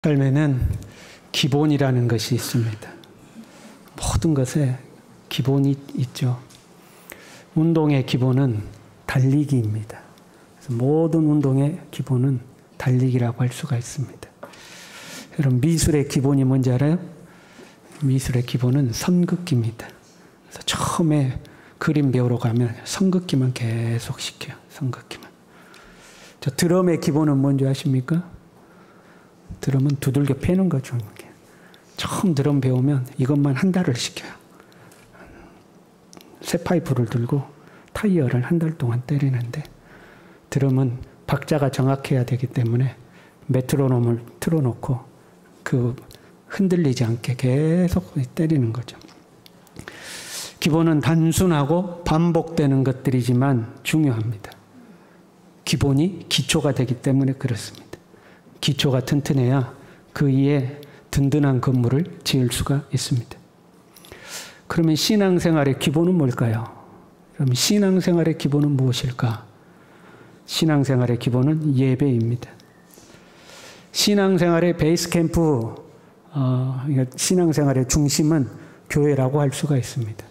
삶에는 기본이라는 것이 있습니다. 모든 것에 기본이 있죠. 운동의 기본은 달리기입니다. 그래서 모든 운동의 기본은 달리기라고 할 수가 있습니다. 여러분, 미술의 기본이 뭔지 알아요? 미술의 기본은 선긋기입니다. 그래서 처음에 그림 배우러 가면 선긋기만 계속 시켜요. 선긋기만. 저 드럼의 기본은 뭔지 아십니까? 드럼은 두들겨 패는 거죠. 처음 드럼 배우면 이것만 한 달을 시켜요. 새 파이프를 들고 타이어를 한 달 동안 때리는데, 드럼은 박자가 정확해야 되기 때문에 메트로놈을 틀어놓고 그 흔들리지 않게 계속 때리는 거죠. 기본은 단순하고 반복되는 것들이지만 중요합니다. 기본이 기초가 되기 때문에 그렇습니다. 기초가 튼튼해야 그 위에 든든한 건물을 지을 수가 있습니다. 그러면 신앙생활의 기본은 뭘까요? 그럼 신앙생활의 기본은 무엇일까? 신앙생활의 기본은 예배입니다. 신앙생활의 베이스 캠프, 신앙생활의 중심은 교회라고 할 수가 있습니다.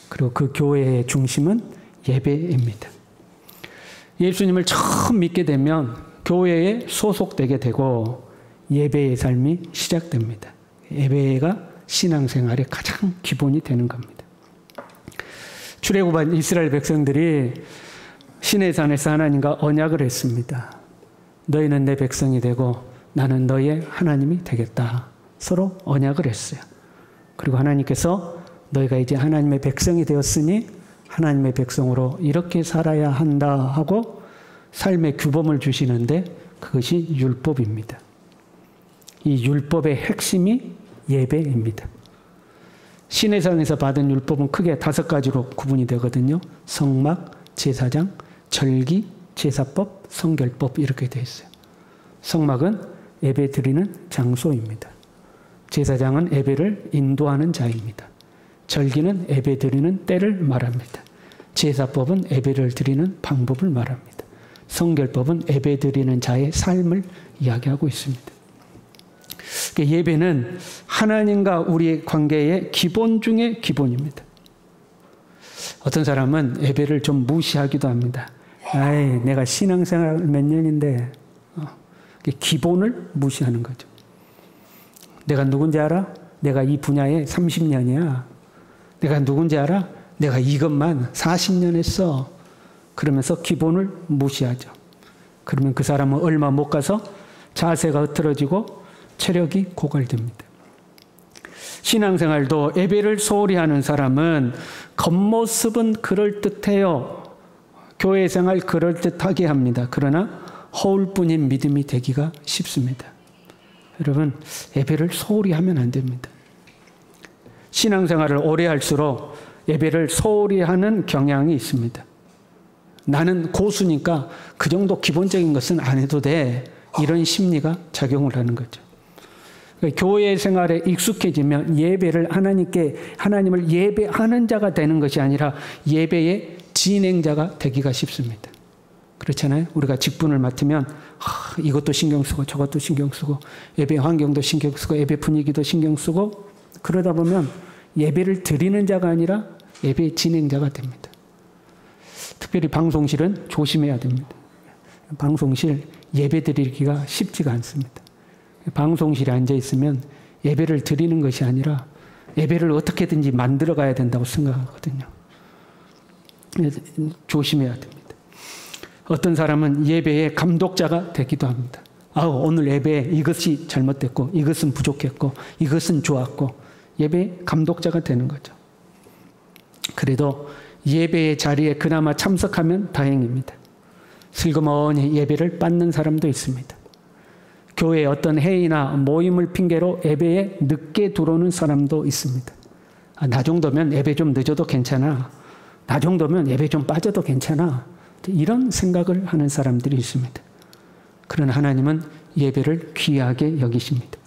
그리고 그 교회의 중심은 예배입니다. 예수님을 처음 믿게 되면 교회에 소속되게 되고 예배의 삶이 시작됩니다. 예배가 신앙생활의 가장 기본이 되는 겁니다. 출애굽한 이스라엘 백성들이 시내산에서 하나님과 언약을 했습니다. 너희는 내 백성이 되고 나는 너희의 하나님이 되겠다. 서로 언약을 했어요. 그리고 하나님께서 너희가 이제 하나님의 백성이 되었으니 하나님의 백성으로 이렇게 살아야 한다 하고 삶의 규범을 주시는데, 그것이 율법입니다. 이 율법의 핵심이 예배입니다. 시내산에서 받은 율법은 크게 5가지로 구분이 되거든요. 성막, 제사장, 절기, 제사법, 성결법, 이렇게 되어 있어요. 성막은 예배 드리는 장소입니다. 제사장은 예배를 인도하는 자입니다. 절기는 예배 드리는 때를 말합니다. 제사법은 예배를 드리는 방법을 말합니다. 성결법은 예배 드리는 자의 삶을 이야기하고 있습니다. 예배는 하나님과 우리의 관계의 기본 중의 기본입니다. 어떤 사람은 예배를 좀 무시하기도 합니다. 내가 신앙생활 몇 년인데, 기본을 무시하는 거죠. 내가 누군지 알아? 내가 이 분야에 30년이야. 내가 누군지 알아? 내가 이것만 40년 했어. 그러면서 기본을 무시하죠. 그러면 그 사람은 얼마 못 가서 자세가 흐트러지고 체력이 고갈됩니다. 신앙생활도 예배를 소홀히 하는 사람은 겉모습은 그럴듯해요. 교회 생활 그럴듯하게 합니다. 그러나 허울뿐인 믿음이 되기가 쉽습니다. 여러분, 예배를 소홀히 하면 안 됩니다. 신앙생활을 오래 할수록 예배를 소홀히 하는 경향이 있습니다. 나는 고수니까 그 정도 기본적인 것은 안 해도 돼. 이런 심리가 작용을 하는 거죠. 교회 생활에 익숙해지면 예배를 하나님을 예배하는 자가 되는 것이 아니라 예배의 진행자가 되기가 쉽습니다. 그렇잖아요. 우리가 직분을 맡으면 이것도 신경 쓰고 저것도 신경 쓰고 예배 환경도 신경 쓰고 예배 분위기도 신경 쓰고, 그러다 보면 예배를 드리는 자가 아니라 예배 진행자가 됩니다. 특별히 방송실은 조심해야 됩니다. 방송실 예배 드리기가 쉽지가 않습니다. 방송실에 앉아 있으면 예배를 드리는 것이 아니라 예배를 어떻게든지 만들어 가야 된다고 생각하거든요. 조심해야 됩니다. 어떤 사람은 예배의 감독자가 되기도 합니다. 오늘 예배에 이것이 잘못됐고 이것은 부족했고 이것은 좋았고, 예배의 감독자가 되는 거죠. 그래도 예배의 자리에 그나마 참석하면 다행입니다. 슬그머니 예배를 빠는 사람도 있습니다. 교회의 어떤 회의나 모임을 핑계로 예배에 늦게 들어오는 사람도 있습니다. 나 정도면 예배 좀 늦어도 괜찮아. 나 정도면 예배 좀 빠져도 괜찮아. 이런 생각을 하는 사람들이 있습니다. 그러나 하나님은 예배를 귀하게 여기십니다.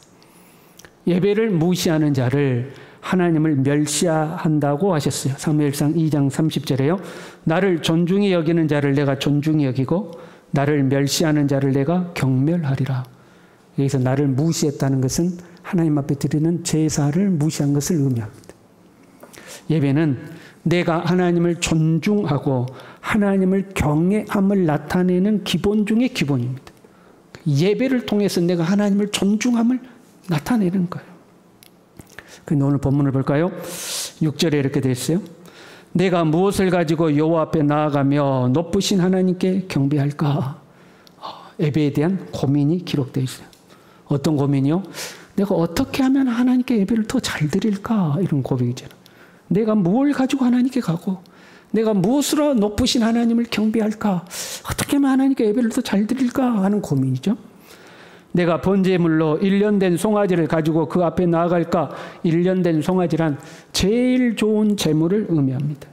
예배를 무시하는 자를 하나님을 멸시한다고 하셨어요. 사무엘상 2장 30절에요. 나를 존중히 여기는 자를 내가 존중히 여기고 나를 멸시하는 자를 내가 경멸하리라. 여기서 나를 무시했다는 것은 하나님 앞에 드리는 제사를 무시한 것을 의미합니다. 예배는 내가 하나님을 존중하고 하나님을 경외함을 나타내는 기본 중의 기본입니다. 예배를 통해서 내가 하나님을 존중함을 나타내는 거예요. 그런데 오늘 본문을 볼까요? 6절에 이렇게 되어 있어요. 내가 무엇을 가지고 여호와 앞에 나아가며 높으신 하나님께 경배할까? 예배에 대한 고민이 기록되어 있어요. 어떤 고민이요? 내가 어떻게 하면 하나님께 예배를 더 잘 드릴까? 이런 고백이잖아요. 내가 뭘 가지고 하나님께 가고 내가 무엇으로 높으신 하나님을 경배할까? 어떻게 하면 하나님께 예배를 더 잘 드릴까? 하는 고민이죠. 내가 번제물로 1년 된 송아지를 가지고 그 앞에 나아갈까? 1년 된 송아지란 제일 좋은 제물을 의미합니다.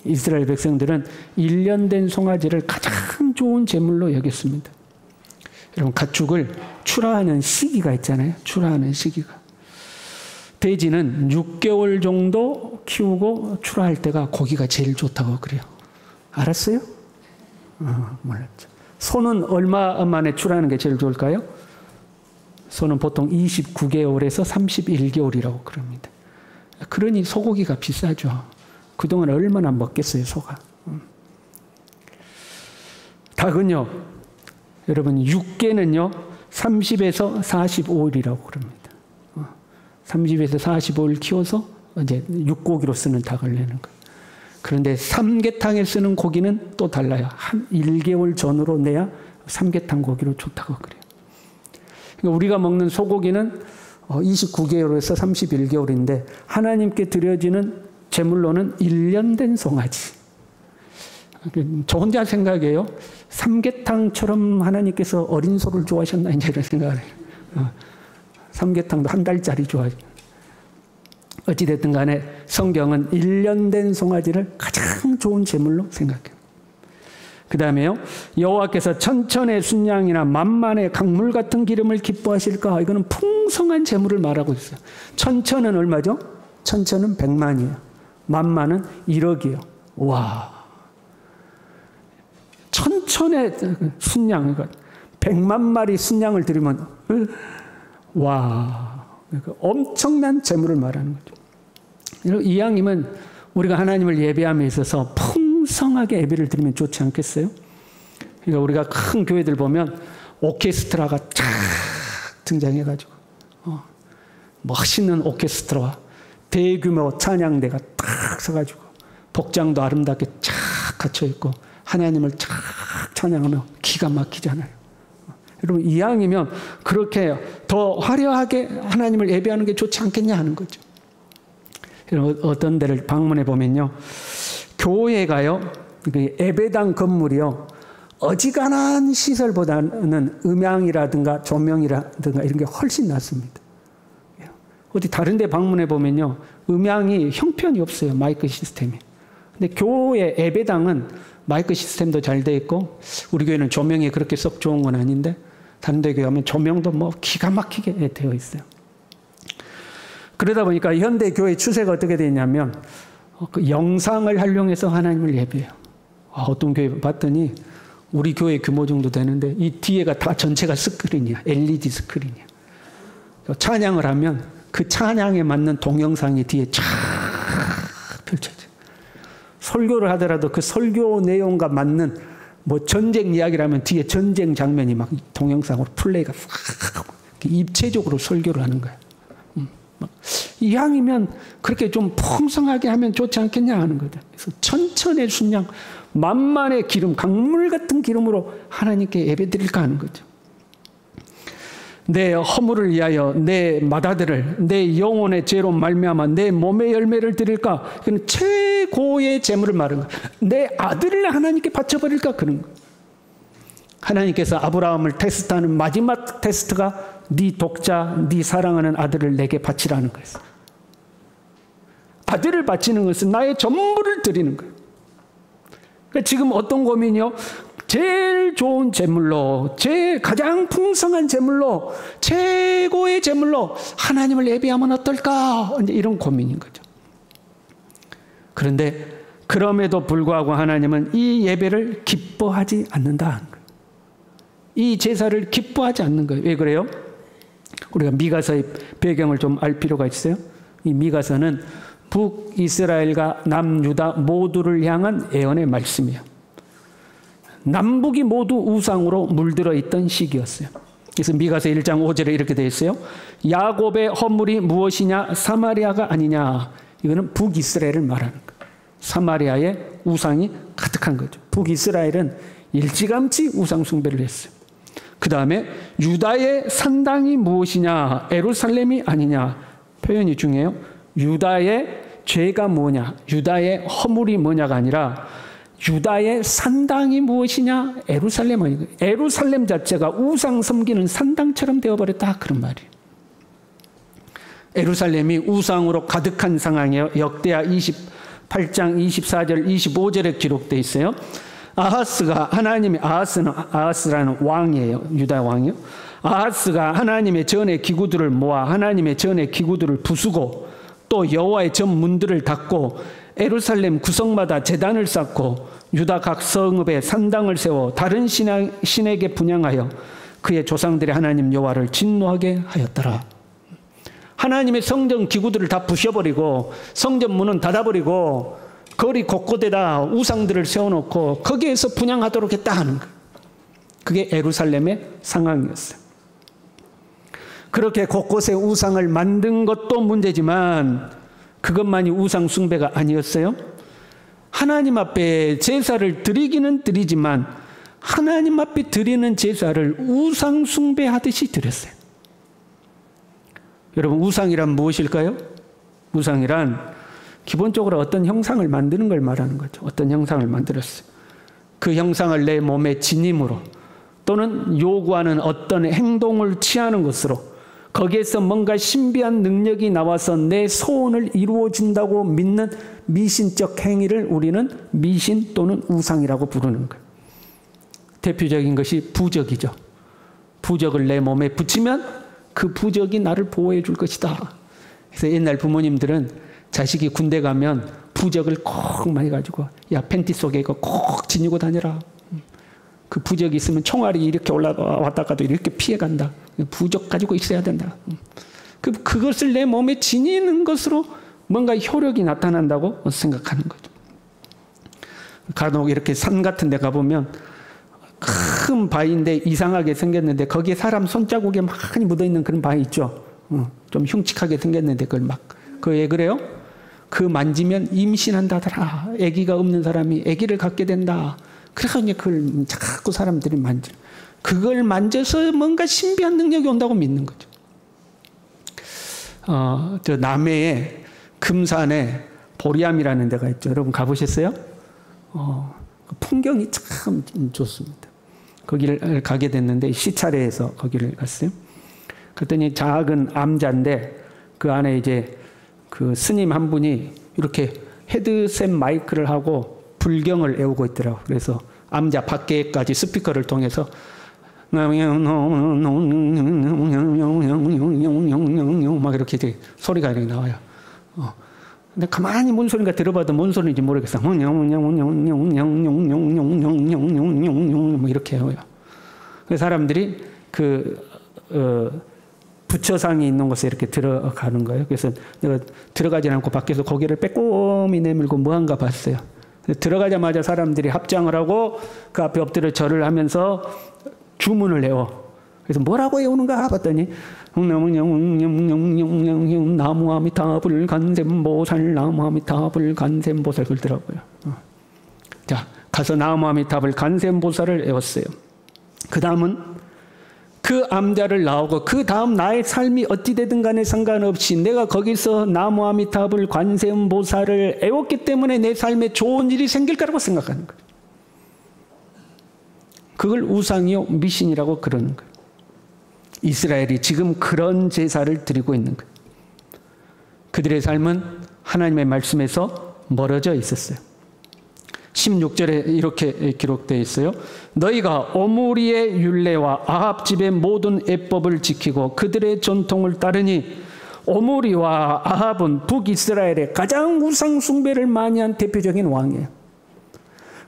이스라엘 백성들은 1년 된 송아지를 가장 좋은 제물로 여겼습니다. 여러분, 가축을 출하하는 시기가 있잖아요. 출하하는 시기가. 돼지는 6개월 정도 키우고 출하할 때가 고기가 제일 좋다고 그래요. 알았어요? 몰랐죠. 소는 얼마 만에 출하하는 게 제일 좋을까요? 소는 보통 29개월에서 31개월이라고 그럽니다. 그러니 소고기가 비싸죠. 그동안 얼마나 먹겠어요, 소가. 닭은요, 여러분, 육계는요, 30에서 45일이라고 그럽니다. 30에서 45일 키워서 이제 육고기로 쓰는 닭을 내는 거예요. 그런데 삼계탕에 쓰는 고기는 또 달라요. 한 1개월 전으로 내야 삼계탕 고기로 좋다고 그래요. 그러니까 우리가 먹는 소고기는 29개월에서 31개월인데 하나님께 드려지는 제물로는 1년 된 송아지. 저 혼자 생각해요. 삼계탕처럼 하나님께서 어린 소를 좋아하셨나 이제 이런 생각을 해요. 삼계탕도 한 달짜리 좋아해요. 어찌됐든 간에 성경은 1년 된 송아지를 가장 좋은 제물로 생각해요. 그 다음에요, 여호와께서 천천의 순양이나 만만의 강물 같은 기름을 기뻐하실까? 이거는 풍성한 제물을 말하고 있어요. 천천은 얼마죠? 천천은 100만이에요. 만만은 1억이에요. 와, 천천의 순양, 그러니까 100만 마리 순양을 드리면 와, 그러니까 엄청난 재물을 말하는 거죠. 이왕이면 우리가 하나님을 예배함에 있어서 풍성하게 예배를 드리면 좋지 않겠어요? 그러니까 우리가 큰 교회들 보면 오케스트라가 쫙 등장해가지고 멋있는 오케스트라와 대규모 찬양대가 딱 서가지고 복장도 아름답게 쫙 갖춰있고 하나님을 쫙 찬양하며 기가 막히잖아요. 여러분, 이왕이면 그렇게 더 화려하게 하나님을 예배하는 게 좋지 않겠냐 하는 거죠. 여러분, 어떤 데를 방문해 보면요, 교회가요, 예배당 건물이요, 어지간한 시설보다는 음향이라든가 조명이라든가 이런 게 훨씬 낫습니다. 어디 다른 데 방문해 보면요, 음향이 형편이 없어요. 마이크 시스템이. 근데 교회 예배당은 마이크 시스템도 잘 돼 있고, 우리 교회는 조명이 그렇게 썩 좋은 건 아닌데 다른 데 교회 가면 조명도 뭐 기가 막히게 되어 있어요. 그러다 보니까 현대 교회 추세가 어떻게 되냐면 그 영상을 활용해서 하나님을 예배해요. 어떤 교회 봤더니 우리 교회 규모 정도 되는데 이 뒤에가 다 전체가 스크린이야. LED 스크린이야. 찬양을 하면 그 찬양에 맞는 동영상이 뒤에 쫙 펼쳐져요. 설교를 하더라도 그 설교 내용과 맞는 뭐 전쟁 이야기라면 뒤에 전쟁 장면이 막 동영상으로 플레이가 싹 입체적으로 설교를 하는 거예요. 이왕이면 그렇게 좀 풍성하게 하면 좋지 않겠냐 하는 거죠. 그래서 천천의 순양, 만만의 기름, 강물 같은 기름으로 하나님께 예배드릴까 하는 거죠. 내 허물을 위하여 내 맏아들을 내 영혼의 죄로 말미암아 내 몸의 열매를 드릴까? 그는 최고의 재물을 말하는 거예요. 내 아들을 하나님께 바쳐버릴까? 그런 거예요. 하나님께서 아브라함을 테스트하는 마지막 테스트가 네 독자, 네 사랑하는 아들을 내게 바치라는 거예요. 아들을 바치는 것은 나의 전부를 드리는 거예요. 그러니까 지금 어떤 고민이요? 제일 좋은 제물로, 가장 풍성한 제물로, 최고의 제물로 하나님을 예배하면 어떨까? 이제 이런 고민인 거죠. 그런데 그럼에도 불구하고 하나님은 이 예배를 기뻐하지 않는다. 이 제사를 기뻐하지 않는 거예요. 왜 그래요? 우리가 미가서의 배경을 좀 알 필요가 있어요. 이 미가서는 북이스라엘과 남유다 모두를 향한 예언의 말씀이에요. 남북이 모두 우상으로 물들어 있던 시기였어요. 그래서 미가서 1장 5절에 이렇게 되어 있어요. 야곱의 허물이 무엇이냐? 사마리아가 아니냐? 이거는 북이스라엘을 말하는 거예요. 사마리아에 우상이 가득한 거죠. 북이스라엘은 일찌감치 우상 숭배를 했어요. 그 다음에 유다의 산당이 무엇이냐? 예루살렘이 아니냐? 표현이 중요해요. 유다의 죄가 뭐냐? 유다의 허물이 뭐냐가 아니라 유다의 산당이 무엇이냐? 예루살렘 아니고 예루살렘 자체가 우상 섬기는 산당처럼 되어버렸다. 그런 말이에요. 예루살렘이 우상으로 가득한 상황이에요. 역대하 28장 24절 25절에 기록되어 있어요. 아하스라는 왕이에요. 유다 왕이요. 아하스가 하나님의 전의 기구들을 모아 하나님의 전의 기구들을 부수고 또 여호와의 전 문들을 닫고 예루살렘 구성마다 제단을 쌓고 유다 각 성읍에 산당을 세워 다른 신에게 분향하여 그의 조상들의 하나님 여호와를 진노하게 하였더라. 하나님의 성전 기구들을 다 부셔버리고 성전 문은 닫아버리고 거리 곳곳에다 우상들을 세워놓고 거기에서 분향하도록 했다 하는 거예요. 그게 예루살렘의 상황이었어요. 그렇게 곳곳에 우상을 만든 것도 문제지만 그것만이 우상 숭배가 아니었어요. 하나님 앞에 제사를 드리기는 드리지만 하나님 앞에 드리는 제사를 우상 숭배하듯이 드렸어요. 여러분, 우상이란 무엇일까요? 우상이란 기본적으로 어떤 형상을 만드는 걸 말하는 거죠. 어떤 형상을 만들었어요. 그 형상을 내 몸에 지님으로 또는 요구하는 어떤 행동을 취하는 것으로 거기에서 뭔가 신비한 능력이 나와서 내 소원을 이루어준다고 믿는 미신적 행위를 우리는 미신 또는 우상이라고 부르는 거예요. 대표적인 것이 부적이죠. 부적을 내 몸에 붙이면 그 부적이 나를 보호해 줄 것이다. 그래서 옛날 부모님들은 자식이 군대 가면 부적을 꼭 많이 가지고 야 팬티 속에 이거 꼭 지니고 다녀라. 그 부적이 있으면 총알이 이렇게 올라왔다가도 이렇게 피해간다. 부적 가지고 있어야 된다. 그것을 내 몸에 지니는 것으로 뭔가 효력이 나타난다고 생각하는 거죠. 간혹 이렇게 산 같은 데 가보면 큰 바위인데 이상하게 생겼는데 거기에 사람 손자국이 많이 묻어있는 그런 바위 있죠. 좀 흉측하게 생겼는데 그걸 막 그 왜 그래요? 그 만지면 임신한다더라. 아기가 없는 사람이 아기를 갖게 된다. 그래서 이제 그걸 자꾸 사람들이 만져. 그걸 만져서 뭔가 신비한 능력이 온다고 믿는 거죠. 저 남해에 금산에 보리암이라는 데가 있죠. 여러분 가보셨어요? 풍경이 참 좋습니다. 거기를 가게 됐는데 시차례에서 거기를 갔어요. 그랬더니 작은 암자인데 그 안에 이제 그 스님 한 분이 이렇게 헤드셋 마이크를 하고 불경을 애우고 있더라고요. 그래서 암자 밖에까지 스피커를 통해서 막 이렇게 이제 소리가 이렇게 나와요. 근데 가만히 뭔 소리인가 들어봐도 뭔 소리인지 모르겠어. 뭐 이렇게 해요. 그래서 사람들이 부처상이 있는 곳에 이렇게 들어가는 거예요. 그래서 내가 들어가지 않고 밖에서 고개를 빼꼼히 내밀고 뭐한가 봤어요. 들어가자마자 사람들이 합장을 하고 그 앞에 엎드려 절을 하면서 주문을 해요. 그래서 뭐라고 외우는가 봤더니 나무 아미타불 간셈보살 나무 아미타불 간셈보살 그러더라고요. 자, 가서 나무 아미타불 간셈보살을 외웠어요. 그 다음은 그 암자를 나오고 그 다음 나의 삶이 어찌 되든 간에 상관없이 내가 거기서 나무 아미타불 관세음보살을 애웠기 때문에 내 삶에 좋은 일이 생길 거라고 생각하는 거예요. 그걸 우상이요 미신이라고 그러는 거예요. 이스라엘이 지금 그런 제사를 드리고 있는 거예요. 그들의 삶은 하나님의 말씀에서 멀어져 있었어요. 16절에 이렇게 기록되어 있어요. 너희가 오므리의 율례와 아합 집의 모든 예법을 지키고 그들의 전통을 따르니 오므리와 아합은 북이스라엘의 가장 우상 숭배를 많이 한 대표적인 왕이에요.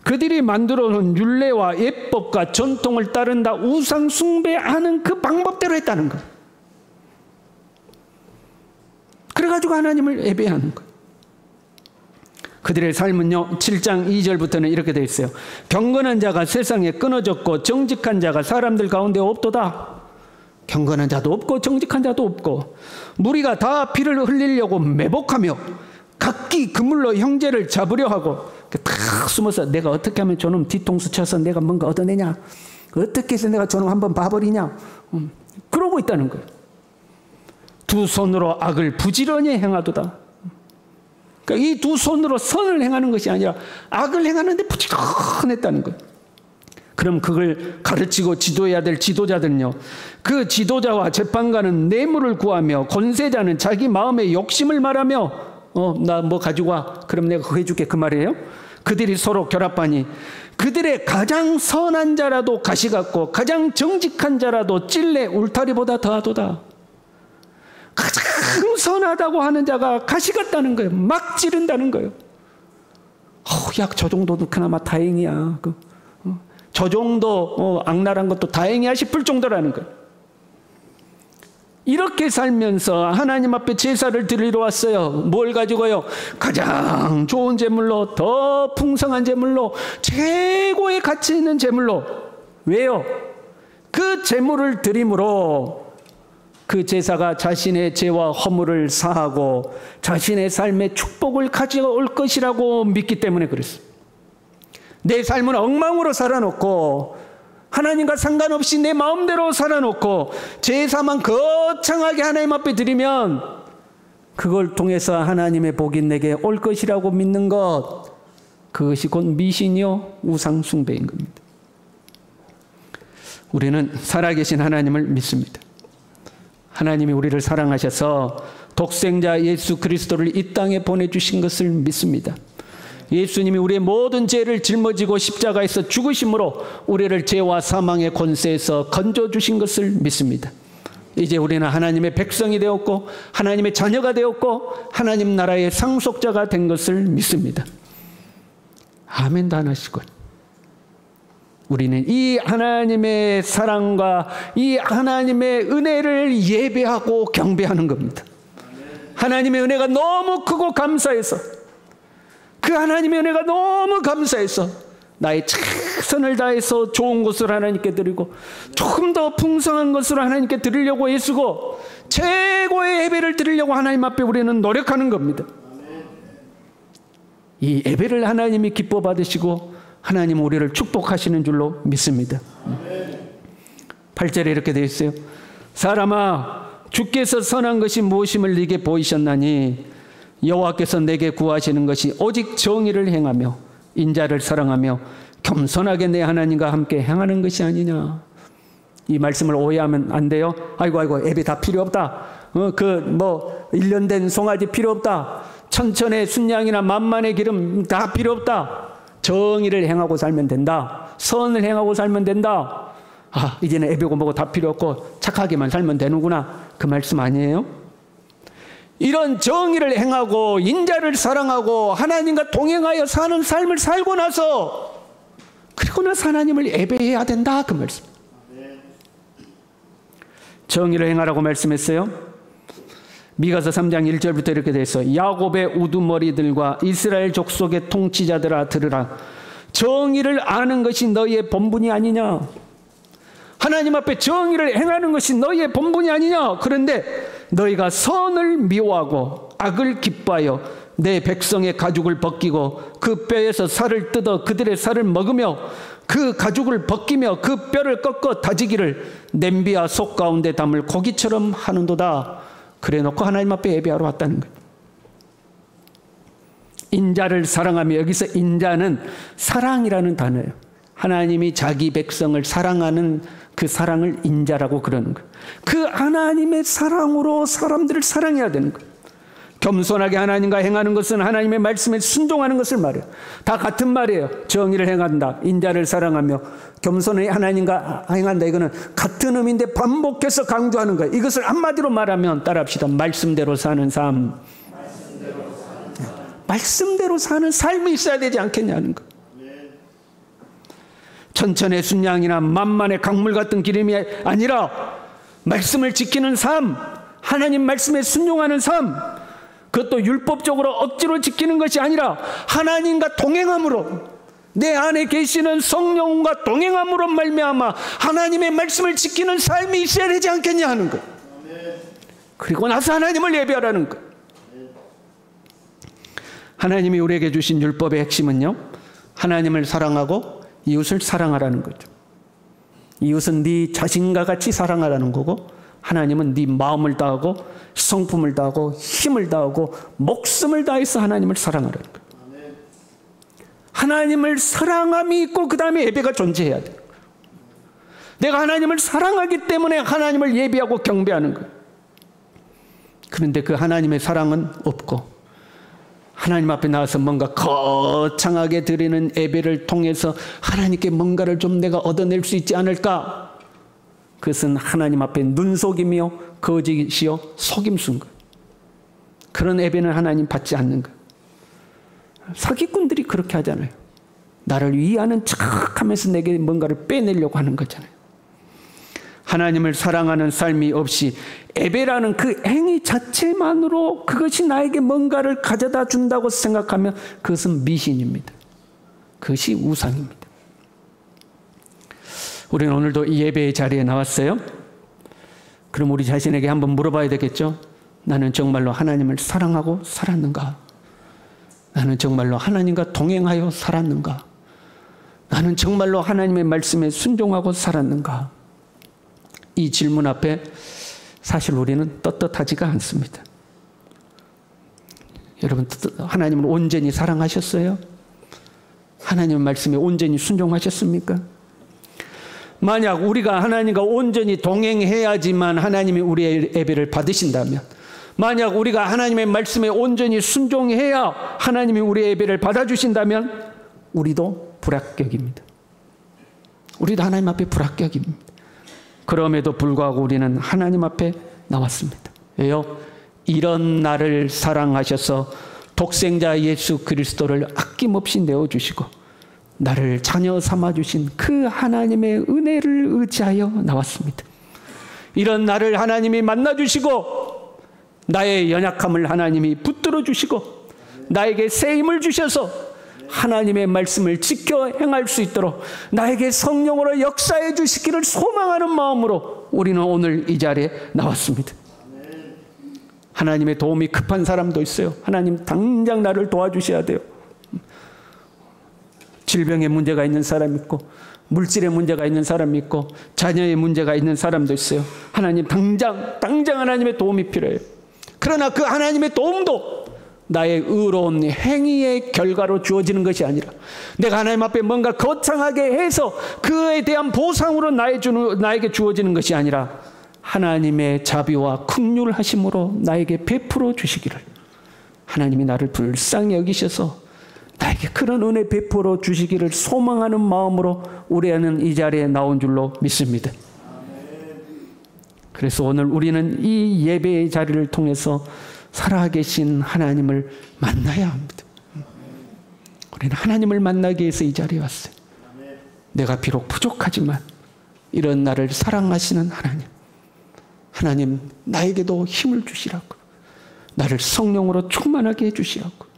그들이 만들어 놓은 율례와 예법과 전통을 따른다 우상 숭배하는 그 방법대로 했다는 거예요. 그래가지고 하나님을 예배하는 거예요. 그들의 삶은요, 7장 2절부터는 이렇게 되어 있어요. 경건한 자가 세상에 끊어졌고 정직한 자가 사람들 가운데 없도다. 경건한 자도 없고 정직한 자도 없고 무리가 다 피를 흘리려고 매복하며 각기 그물로 형제를 잡으려 하고 탁 숨어서 내가 어떻게 하면 저놈 뒤통수 쳐서 내가 뭔가 얻어내냐, 어떻게 해서 내가 저놈 한번 봐버리냐, 그러고 있다는 거예요. 두 손으로 악을 부지런히 행하도다. 그러니까 이 두 손으로 선을 행하는 것이 아니라 악을 행하는데 부지런했다는 거예요. 그럼 그걸 가르치고 지도해야 될 지도자들은요, 그 지도자와 재판관은 뇌물을 구하며 권세자는 자기 마음의 욕심을 말하며 나 뭐 가지고 와, 그럼 내가 그거 해줄게, 그 말이에요. 그들이 서로 결합하니 그들의 가장 선한 자라도 가시 같고 가장 정직한 자라도 찔레 울타리보다 더하도다. 가장 선하다고 하는 자가 가시 같다는 거예요. 막 찌른다는 거예요. 야, 저 정도도 그나마 다행이야. 저 정도 악랄한 것도 다행이야 싶을 정도라는 거예요. 이렇게 살면서 하나님 앞에 제사를 드리러 왔어요. 뭘 가지고요? 가장 좋은 제물로, 더 풍성한 제물로, 최고의 가치 있는 제물로. 왜요? 그 제물을 드림으로 그 제사가 자신의 죄와 허물을 사하고 자신의 삶의 축복을 가져올 것이라고 믿기 때문에 그랬어요. 내 삶은 엉망으로 살아놓고 하나님과 상관없이 내 마음대로 살아놓고 제사만 거창하게 하나님 앞에 드리면 그걸 통해서 하나님의 복이 내게 올 것이라고 믿는 것, 그것이 곧 미신이요 우상 숭배인 겁니다. 우리는 살아계신 하나님을 믿습니다. 하나님이 우리를 사랑하셔서 독생자 예수 그리스도를 이 땅에 보내주신 것을 믿습니다. 예수님이 우리의 모든 죄를 짊어지고 십자가에서 죽으심으로 우리를 죄와 사망의 권세에서 건져주신 것을 믿습니다. 이제 우리는 하나님의 백성이 되었고 하나님의 자녀가 되었고 하나님 나라의 상속자가 된 것을 믿습니다. 아멘도 안 하시고, 우리는 이 하나님의 사랑과 이 하나님의 은혜를 예배하고 경배하는 겁니다. 하나님의 은혜가 너무 크고 감사해서, 그 하나님의 은혜가 너무 감사해서 나의 최선을 다해서 좋은 것을 하나님께 드리고 조금 더 풍성한 것을 하나님께 드리려고 애쓰고 최고의 예배를 드리려고 하나님 앞에 우리는 노력하는 겁니다. 이 예배를 하나님이 기뻐 받으시고 하나님은 우리를 축복하시는 줄로 믿습니다. 8절에 이렇게 되어 있어요. 사람아, 주께서 선한 것이 무엇임을 네게 보이셨나니 여호와께서 내게 구하시는 것이 오직 정의를 행하며 인자를 사랑하며 겸손하게 내 하나님과 함께 행하는 것이 아니냐. 이 말씀을 오해하면 안 돼요. 아이고 예배 다 필요 없다. 1년 된 송아지 필요 없다. 천천의 순양이나 만만의 기름 다 필요 없다. 정의를 행하고 살면 된다. 선을 행하고 살면 된다. 이제는 예배고 뭐고 다 필요 없고 착하게만 살면 되는구나. 그 말씀 아니에요? 이런 정의를 행하고 인자를 사랑하고 하나님과 동행하여 사는 삶을 살고 나서 그리고 나서 하나님을 예배해야 된다, 그 말씀. 정의를 행하라고 말씀했어요. 미가서 3장 1절부터 이렇게 되어 있어요. 야곱의 우두머리들과 이스라엘 족속의 통치자들아 들으라. 정의를 아는 것이 너희의 본분이 아니냐. 하나님 앞에 정의를 행하는 것이 너희의 본분이 아니냐. 그런데 너희가 선을 미워하고 악을 기뻐하여 내 백성의 가죽을 벗기고 그 뼈에서 살을 뜯어 그들의 살을 먹으며 그 가죽을 벗기며 그 뼈를 꺾어 다지기를 냄비와 속 가운데 담을 고기처럼 하는도다. 그래 놓고 하나님 앞에 예배하러 왔다는 거예요. 인자를 사랑하며, 여기서 인자는 사랑이라는 단어예요. 하나님이 자기 백성을 사랑하는 그 사랑을 인자라고 그러는 거예요. 그 하나님의 사랑으로 사람들을 사랑해야 되는 거예요. 겸손하게 하나님과 행하는 것은 하나님의 말씀에 순종하는 것을 말해요. 다 같은 말이에요. 정의를 행한다, 인자를 사랑하며 겸손히 하나님과 행한다. 이거는 같은 의미인데 반복해서 강조하는 거예요. 이것을 한마디로 말하면 따라합시다. 말씀대로 사는 삶. 말씀대로 사는 삶이 있어야 되지 않겠냐는 거예요. 천천의 순양이나 만만의 강물 같은 기름이 아니라 말씀을 지키는 삶, 하나님 말씀에 순종하는 삶, 그것도 율법적으로 억지로 지키는 것이 아니라 하나님과 동행함으로, 내 안에 계시는 성령과 동행함으로 말미암아 하나님의 말씀을 지키는 삶이 있어야 되지 않겠냐 하는 것. 그리고 나서 하나님을 예배하라는 것. 하나님이 우리에게 주신 율법의 핵심은요, 하나님을 사랑하고 이웃을 사랑하라는 거죠. 이웃은 네 자신과 같이 사랑하라는 거고, 하나님은 네 마음을 다하고 성품을 다하고 힘을 다하고 목숨을 다해서 하나님을 사랑하라는 거예요. 하나님을 사랑함이 있고 그 다음에 예배가 존재해야 돼요. 내가 하나님을 사랑하기 때문에 하나님을 예배하고 경배하는 거예요. 그런데 그 하나님의 사랑은 없고, 하나님 앞에 나와서 뭔가 거창하게 드리는 예배를 통해서 하나님께 뭔가를 좀 내가 얻어낼 수 있지 않을까? 그것은 하나님 앞에 눈속임이요 거짓이요 속임수인 거예요. 그런 예배는 하나님 받지 않는 거예요. 사기꾼들이 그렇게 하잖아요. 나를 위하는 척하면서 내게 뭔가를 빼내려고 하는 거잖아요. 하나님을 사랑하는 삶이 없이 예배라는 그 행위 자체만으로 그것이 나에게 뭔가를 가져다 준다고 생각하면 그것은 미신입니다. 그것이 우상입니다. 우리는 오늘도 이 예배의 자리에 나왔어요. 그럼 우리 자신에게 한번 물어봐야 되겠죠? 나는 정말로 하나님을 사랑하고 살았는가? 나는 정말로 하나님과 동행하여 살았는가? 나는 정말로 하나님의 말씀에 순종하고 살았는가? 이 질문 앞에 사실 우리는 떳떳하지가 않습니다. 여러분, 하나님을 온전히 사랑하셨어요? 하나님의 말씀에 온전히 순종하셨습니까? 만약 우리가 하나님과 온전히 동행해야지만 하나님이 우리의 예배를 받으신다면, 만약 우리가 하나님의 말씀에 온전히 순종해야 하나님이 우리의 예배를 받아주신다면 우리도 불합격입니다. 우리도 하나님 앞에 불합격입니다. 그럼에도 불구하고 우리는 하나님 앞에 나왔습니다. 왜요? 이런 나를 사랑하셔서 독생자 예수 그리스도를 아낌없이 내어주시고 나를 자녀 삼아주신 그 하나님의 은혜를 의지하여 나왔습니다. 이런 나를 하나님이 만나주시고 나의 연약함을 하나님이 붙들어 주시고 나에게 새 힘을 주셔서 하나님의 말씀을 지켜 행할 수 있도록 나에게 성령으로 역사해 주시기를 소망하는 마음으로 우리는 오늘 이 자리에 나왔습니다. 하나님의 도움이 급한 사람도 있어요. 하나님 당장 나를 도와주셔야 돼요. 질병에 문제가 있는 사람이 있고 물질에 문제가 있는 사람이 있고 자녀의 문제가 있는 사람도 있어요. 하나님 당장 하나님의 도움이 필요해요. 그러나 그 하나님의 도움도 나의 의로운 행위의 결과로 주어지는 것이 아니라 내가 하나님 앞에 뭔가 거창하게 해서 그에 대한 보상으로 나에게 주어지는 것이 아니라 하나님의 자비와 긍휼하심으로 나에게 베풀어 주시기를, 하나님이 나를 불쌍히 여기셔서 나에게 그런 은혜 베풀어 주시기를 소망하는 마음으로 우리는 이 자리에 나온 줄로 믿습니다. 그래서 오늘 우리는 이 예배의 자리를 통해서 살아계신 하나님을 만나야 합니다. 우리는 하나님을 만나기 위해서 이 자리에 왔어요. 내가 비록 부족하지만 이런 나를 사랑하시는 하나님 나에게도 힘을 주시라고, 나를 성령으로 충만하게 해주시라고.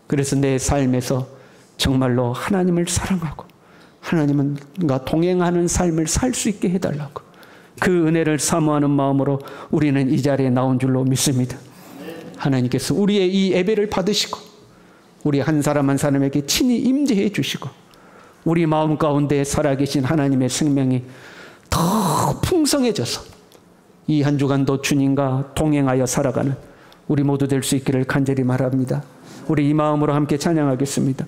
그래서 내 삶에서 정말로 하나님을 사랑하고 하나님과 동행하는 삶을 살 수 있게 해달라고, 그 은혜를 사모하는 마음으로 우리는 이 자리에 나온 줄로 믿습니다. 하나님께서 우리의 이 예배를 받으시고 우리 한 사람 한 사람에게 친히 임재해 주시고 우리 마음 가운데 살아계신 하나님의 생명이 더 풍성해져서 이 한 주간도 주님과 동행하여 살아가는 우리 모두 될 수 있기를 간절히 바랍니다. 우리 이 마음으로 함께 찬양하겠습니다.